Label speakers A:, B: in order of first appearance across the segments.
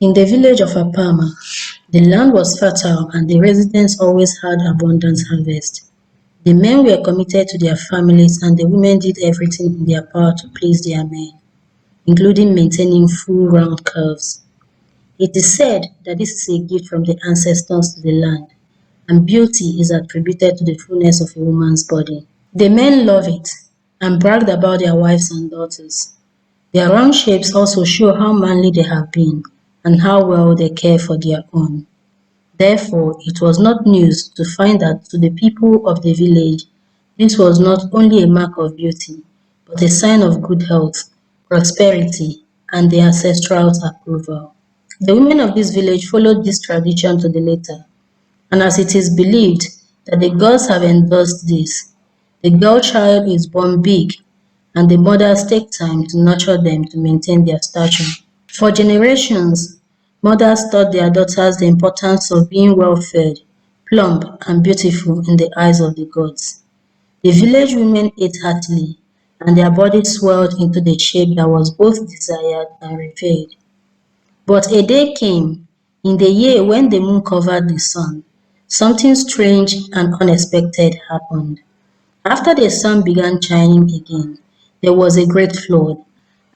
A: In the village of Apama, the land was fertile and the residents always had abundant harvest. The men were committed to their families and the women did everything in their power to please their men, including maintaining full round curves. It is said that this is a gift from the ancestors to the land, and beauty is attributed to the fullness of a woman's body. The men love it and bragged about their wives and daughters. Their round shapes also show how manly they have been and how well they care for their own. Therefore, it was not news to find that to the people of the village, this was not only a mark of beauty, but a sign of good health, prosperity, and the ancestral approval. The women of this village followed this tradition to the letter, and as it is believed that the gods have endorsed this, the girl child is born big, and the mothers take time to nurture them to maintain their stature. For generations, mothers taught their daughters the importance of being well-fed, plump, and beautiful in the eyes of the gods. The village women ate heartily, and their bodies swelled into the shape that was both desired and revered. But a day came, in the year when the moon covered the sun, something strange and unexpected happened. After the sun began shining again, there was a great flood,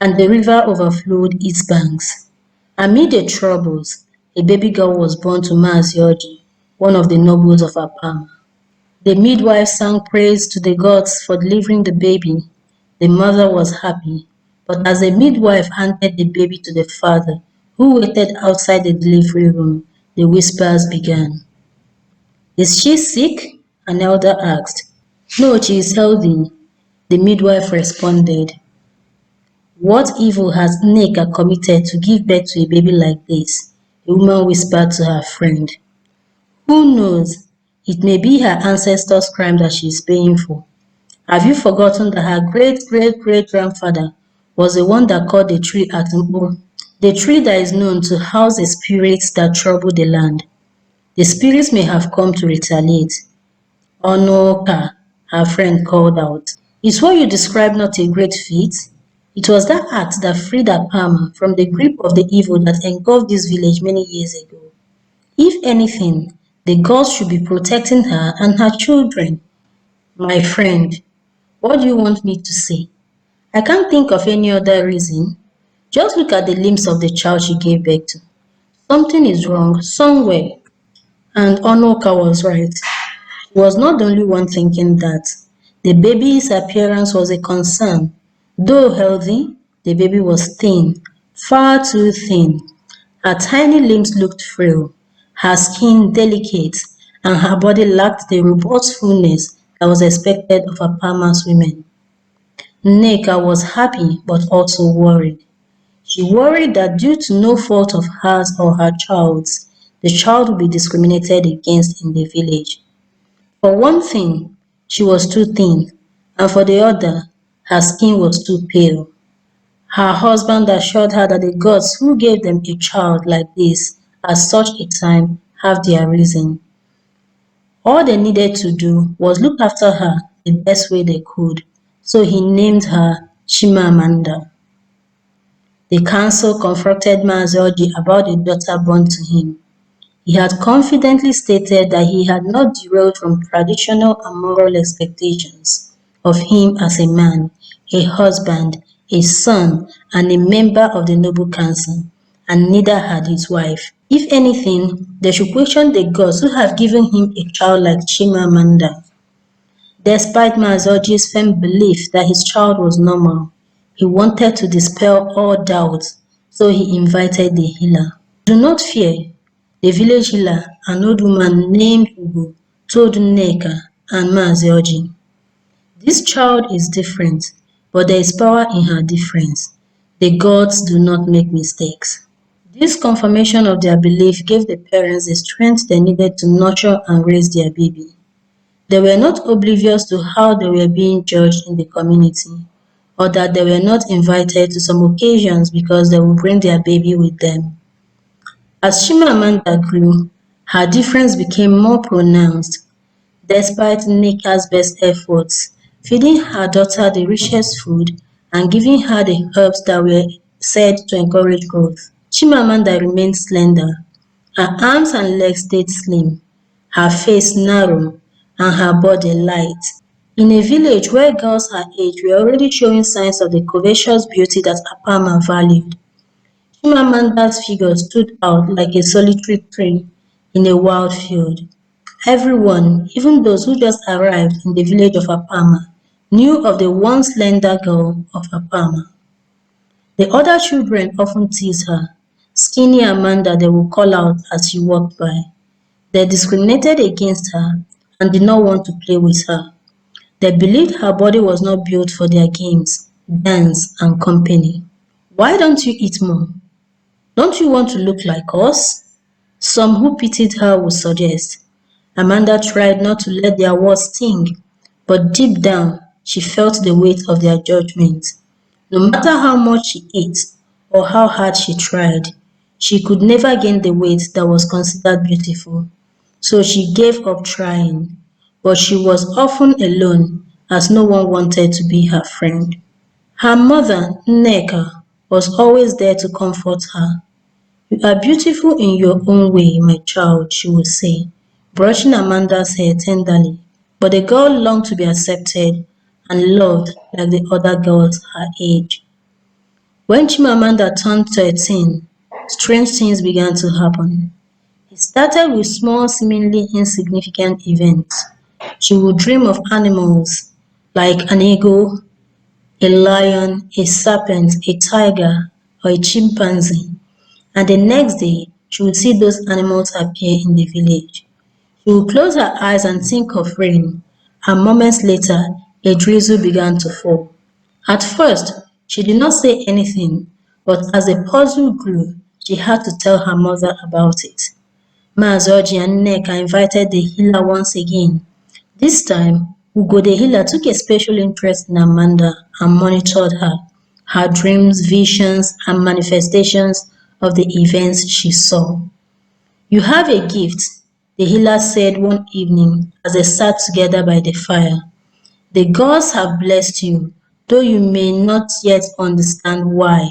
A: and the river overflowed its banks. Amid the troubles, a baby girl was born to Mazioji, one of the nobles of Apam. The midwife sang praise to the gods for delivering the baby. The mother was happy, but as the midwife handed the baby to the father, who waited outside the delivery room, the whispers began. Is she sick? An elder asked. No, she is healthy, the midwife responded. What evil has Nneka committed to give birth to a baby like this? A woman whispered to her friend. Who knows? It may be her ancestor's crime that she is paying for. Have you forgotten that her great-great-great-grandfather was the one that caught the tree at Mpo, the tree that is known to house the spirits that trouble the land? The spirits may have come to retaliate. Onoka, her friend called out. Is what you describe not a great feat? It was that act that freed Apama from the grip of the evil that engulfed this village many years ago. If anything, the gods should be protecting her and her children. My friend, what do you want me to say? I can't think of any other reason. Just look at the limbs of the child she gave birth to. Something is wrong somewhere. And Onoka was right. She was not the only one thinking that. The baby's appearance was a concern. Though healthy, the baby was thin, far too thin. Her tiny limbs looked frail, her skin delicate, and her body lacked the robust fullness that was expected of Apama's women. Nneka was happy but also worried. She worried that due to no fault of hers or her child's, the child would be discriminated against in the village. For one thing, she was too thin, and for the other, her skin was too pale. Her husband assured her that the gods who gave them a child like this at such a time have their reason. All they needed to do was look after her the best way they could, so he named her Chimamanda. The council confronted Mazoji about the daughter born to him. He had confidently stated that he had not derailed from traditional and moral expectations of him as a man, a husband, a son, and a member of the noble council, and neither had his wife. If anything, they should question the gods who have given him a child like Chimamanda. Despite Mazoji's firm belief that his child was normal, he wanted to dispel all doubts, so he invited the healer. Do not fear, the village healer, an old woman named Ugo, told Nneka and Mazioji. This child is different, but there is power in her difference. The gods do not make mistakes. This confirmation of their belief gave the parents the strength they needed to nurture and raise their baby. They were not oblivious to how they were being judged in the community, or that they were not invited to some occasions because they would bring their baby with them. As Chimamanda grew, her difference became more pronounced. Despite Nneka's best efforts, feeding her daughter the richest food and giving her the herbs that were said to encourage growth, Chimamanda remained slender. Her arms and legs stayed slim, her face narrow, and her body light. In a village where girls her age were already showing signs of the covetous beauty that Apama valued, Chimamanda's figure stood out like a solitary tree in a wild field. Everyone, even those who just arrived in the village of Apama, knew of the once slender girl of Apama. The other children often teased her. Skinny Amanda they would call out as she walked by. They discriminated against her and did not want to play with her. They believed her body was not built for their games, dance, and company. Why don't you eat more? Don't you want to look like us? Some who pitied her would suggest. Amanda tried not to let their words sting, but deep down she felt the weight of their judgment. No matter how much she ate or how hard she tried, she could never gain the weight that was considered beautiful. So she gave up trying, but she was often alone as no one wanted to be her friend. Her mother, Nneka, was always there to comfort her. "You are beautiful in your own way, my child," she would say, brushing Amanda's hair tenderly. But the girl longed to be accepted and loved like the other girls her age. When Chimamanda turned 13, strange things began to happen. It started with small, seemingly insignificant events. She would dream of animals like an eagle, a lion, a serpent, a tiger, or a chimpanzee, and the next day she would see those animals appear in the village. She would close her eyes and think of rain, and moments later a drizzle began to fall. At first, she did not say anything, but as the puzzle grew, she had to tell her mother about it. Mazoji and Nneka invited the healer once again. This time, Ugo the healer took a special interest in Amanda and monitored her, her dreams, visions, and manifestations of the events she saw. "You have a gift," the healer said one evening as they sat together by the fire. "The gods have blessed you, though you may not yet understand why.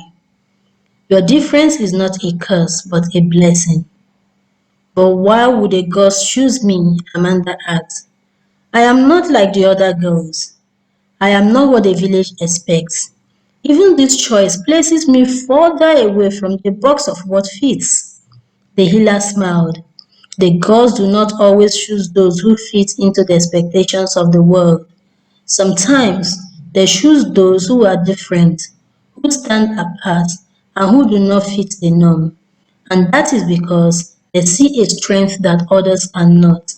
A: Your difference is not a curse, but a blessing." "But why would the gods choose me?" Amanda asked. "I am not like the other girls. I am not what the village expects. Even this choice places me further away from the box of what fits." The healer smiled. "The gods do not always choose those who fit into the expectations of the world. Sometimes they choose those who are different, who stand apart, and who do not fit the norm. And that is because they see a strength that others are not.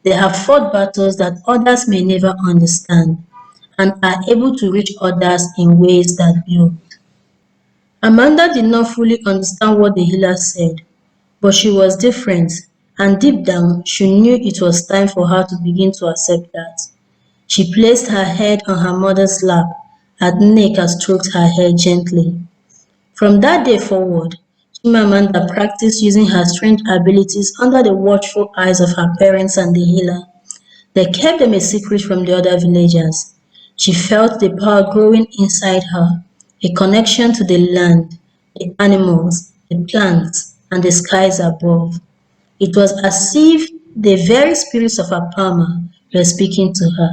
A: They have fought battles that others may never understand, and are able to reach others in ways that build." Amanda did not fully understand what the healer said, but she was different, and deep down she knew it was time for her to begin to accept that. She placed her head on her mother's lap as Nneka stroked her hair gently. From that day forward, Chimamanda practiced using her strange abilities under the watchful eyes of her parents and the healer. They kept them a secret from the other villagers. She felt the power growing inside her, a connection to the land, the animals, the plants, and the skies above. It was as if the very spirits of Apama were speaking to her,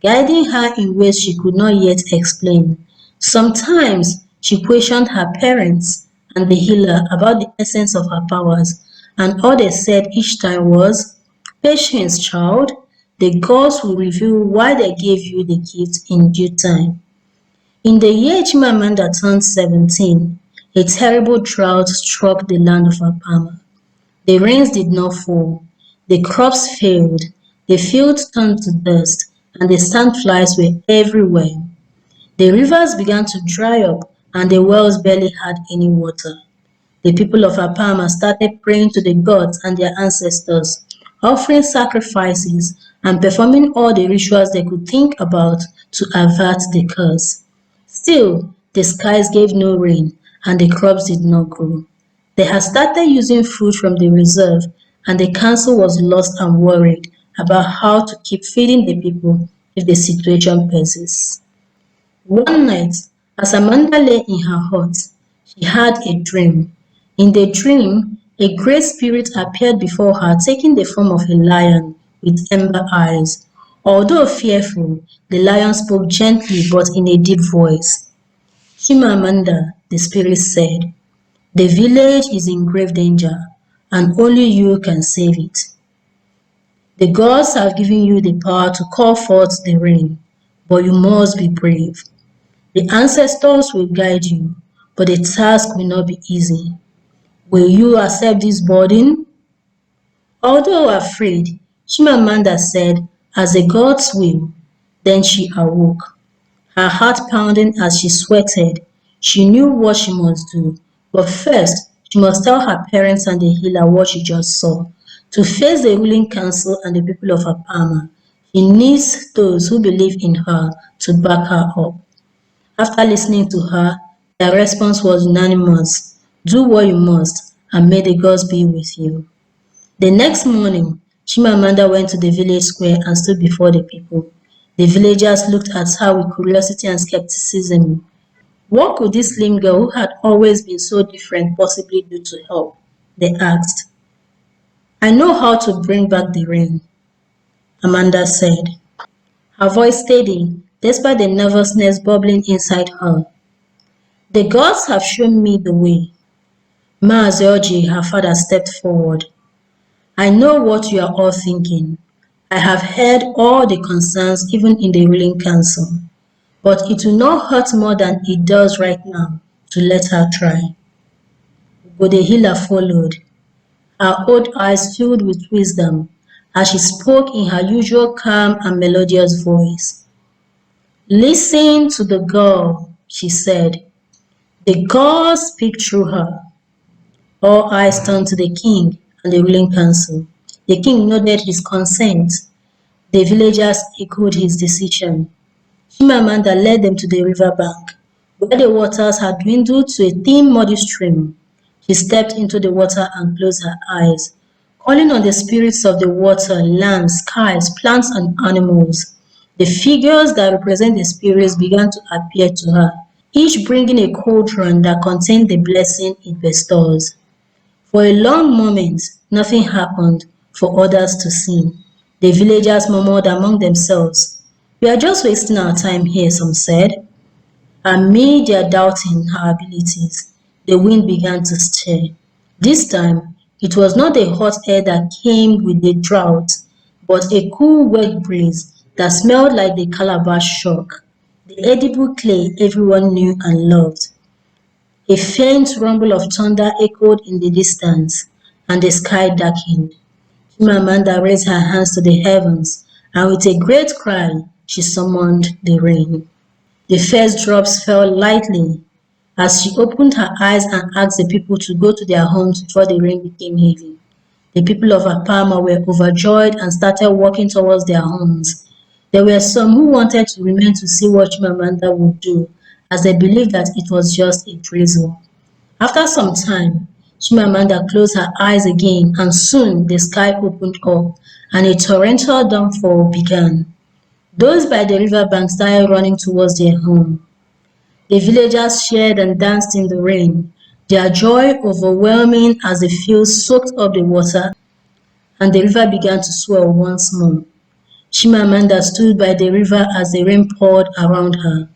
A: guiding her in ways she could not yet explain. Sometimes she questioned her parents and the healer about the essence of her powers, and all they said each time was, "Patience, child. The gods will reveal why they gave you the gift in due time." In the year Chimamanda turned 17, a terrible drought struck the land of Apama. The rains did not fall, the crops failed, the fields turned to dust, and the sandflies were everywhere. The rivers began to dry up, and the wells barely had any water. The people of Apama started praying to the gods and their ancestors, offering sacrifices and performing all the rituals they could think about to avert the curse. Still, the skies gave no rain, and the crops did not grow. They had started using food from the reserve, and the council was lost and worried about how to keep feeding the people if the situation persists. One night, as Amanda lay in her hut, she had a dream. In the dream, a great spirit appeared before her, taking the form of a lion with amber eyes. Although fearful, the lion spoke gently but in a deep voice. Chimamanda, the spirit said, the village is in grave danger, and only you can save it. The gods have given you the power to call forth the rain, but you must be brave. The ancestors will guide you, but the task will not be easy. Will you accept this burden? Although afraid, Chimamanda said, as the gods will. Then she awoke, her heart pounding as she sweated. She knew what she must do, but first she must tell her parents and the healer what she just saw. To face the ruling council and the people of Apama, she needs those who believe in her to back her up. After listening to her, their response was unanimous. Do what you must, and may the gods be with you. The next morning, Chimamanda went to the village square and stood before the people. The villagers looked at her with curiosity and skepticism. What could this slim girl who had always been so different possibly do to help? They asked. I know how to bring back the rain, Amanda said, her voice steady despite the nervousness bubbling inside her. The gods have shown me the way. Maazoji, her father, stepped forward. I know what you are all thinking. I have heard all the concerns even in the ruling council, but it will not hurt more than it does right now to let her try. But the healer followed, her old eyes filled with wisdom as she spoke in her usual calm and melodious voice. Listen to the girl, she said. The gods speak through her. All eyes turned to the king and the ruling council. The king nodded his consent. The villagers echoed his decision. Chimamanda led them to the river bank, where the waters had dwindled to a thin muddy stream. She stepped into the water and closed her eyes, calling on the spirits of the water, land, skies, plants, and animals. The figures that represent the spirits began to appear to her, each bringing a cauldron that contained the blessing it bestows. For a long moment, nothing happened for others to see. The villagers murmured among themselves. We are just wasting our time here, some said. Amid their doubting her abilities, the wind began to stir. This time, it was not the hot air that came with the drought, but a cool, wet breeze that smelled like the calabash shock, the edible clay everyone knew and loved. A faint rumble of thunder echoed in the distance, and the sky darkened. Chimamanda raised her hands to the heavens, and with a great cry, she summoned the rain. The first drops fell lightly as she opened her eyes and asked the people to go to their homes before the rain became heavy. The people of Apama were overjoyed and started walking towards their homes. There were some who wanted to remain to see what Chimamanda would do, as they believed that it was just a drizzle. After some time, Chimamanda closed her eyes again, and soon the sky opened up and a torrential downfall began. Those by the river bank started running towards their home. The villagers shared and danced in the rain, their joy overwhelming as the fields soaked up the water and the river began to swell once more. Chimamanda stood by the river as the rain poured around her.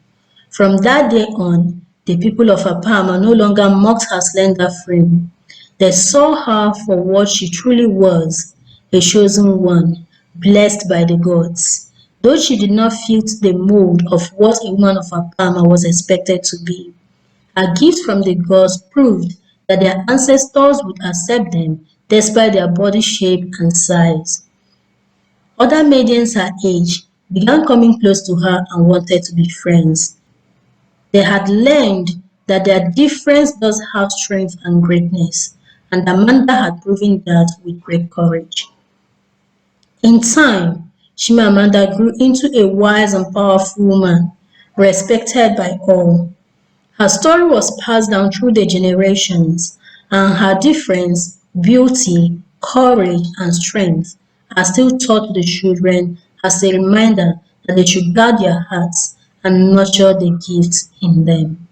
A: From that day on, the people of Apama no longer mocked her slender frame. They saw her for what she truly was, a chosen one, blessed by the gods. Though she did not fit the mold of what a woman of Apama was expected to be, her gift from the gods proved that their ancestors would accept them despite their body shape and size. Other maidens her age began coming close to her and wanted to be friends. They had learned that their difference does have strength and greatness, and Amanda had proven that with great courage. In time, Chimamanda grew into a wise and powerful woman, respected by all. Her story was passed down through the generations, and her difference, beauty, courage, and strength are still taught to the children as a reminder that they should guard their hearts and nurture the gifts in them.